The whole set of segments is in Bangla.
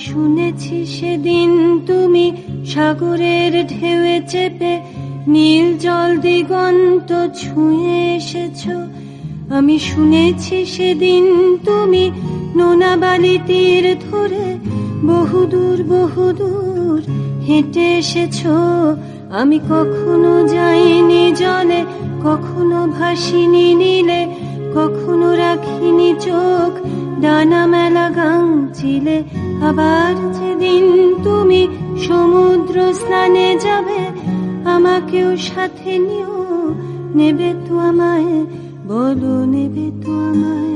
শুনেছি সেদিন তুমি সাগরের ঢেউয়ে চেপে নীল জল দিগন্ত ছুঁয়ে এসেছ। আমি শুনেছি সেদিন তুমি নোনা বালি তীর ধরে বহুদূর বহুদূর হেঁটে এসেছ। আমি কখনো যাইনি জলে, কখনো ভাসিনি নীলে, কখনো রাখিনি চোখ ডানা মেলা গাংচিলে। আবার যেদিন তুমি সমুদ্র স্নানে যাবে, আমাকেও সাথে নিও, নেবে তো আমায়, বলো নেবে তো আমায়।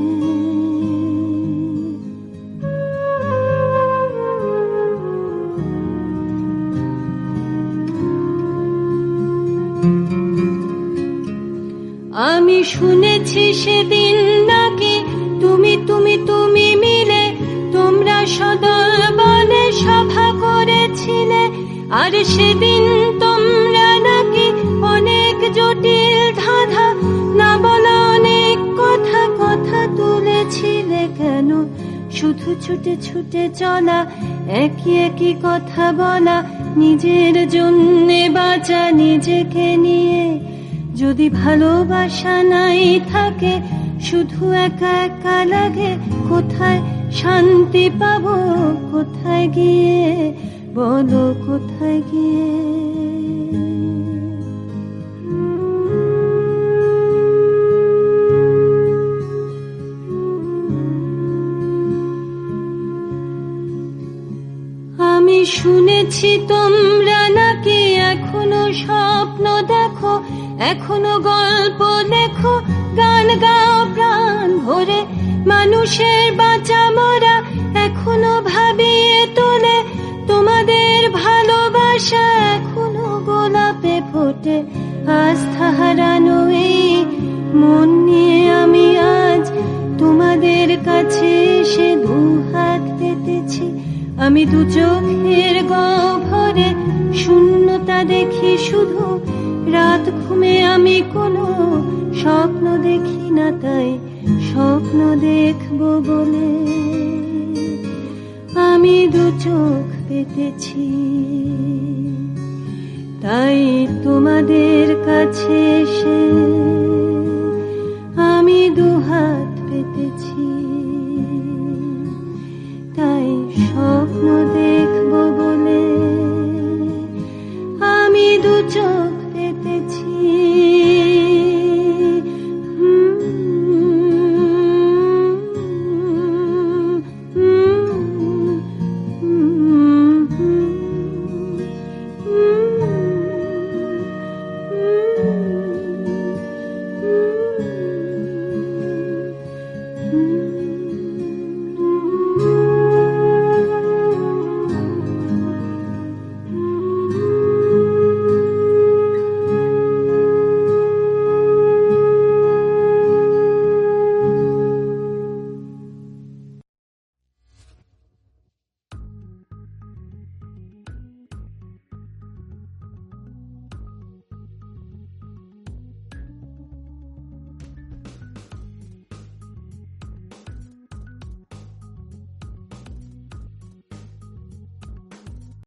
আমি শুনেছি সেদিন নাকি তুমি তুমি তুমি মিলে তোমরা সদল বলে সভা করেছিলে। আর সেদিন তোমরা নাকি অনেক জটিল ধাঁধা না বলা অনেক কথা কথা তুলেছিলে। কেন শুধু ছুটে ছুটে চলা, একই একই কথা বলা, নিজের জন্যে বাঁচা নিজেকে নিয়ে। যদি ভালোবাসা নাই থাকে, শুধু একা একা লাগে, কোথায় শান্তি পাবো, কোথায় গিয়ে, বলো কোথায় গিয়ে। আমি শুনেছি তোমরা নাকি এখনো স্বপ্ন দেখো, এখনো গল্প লেখো, গান গাও প্রাণ ভরে, মানুষের বাঁচা মরা এখনো ভাবিয়ে তোলে। তোমাদের ভালোবাসা এখনো গোলাপে ফোটে। আস্থা হারানো এই মন নিয়ে আমি আজ তোমাদের কাছে এসে দুহাত পেতেছি। আমি দু চোখের গহ্বরে শূন্যতা দেখি শুধু, রাত ঘুমে আমি কোনো স্বপ্ন দেখি না, তাই স্বপ্ন দেখবো বলে আমি দু চোখ পেতেছি। তাই তোমাদের কাছে এসে আমি দুহাত পেতেছি।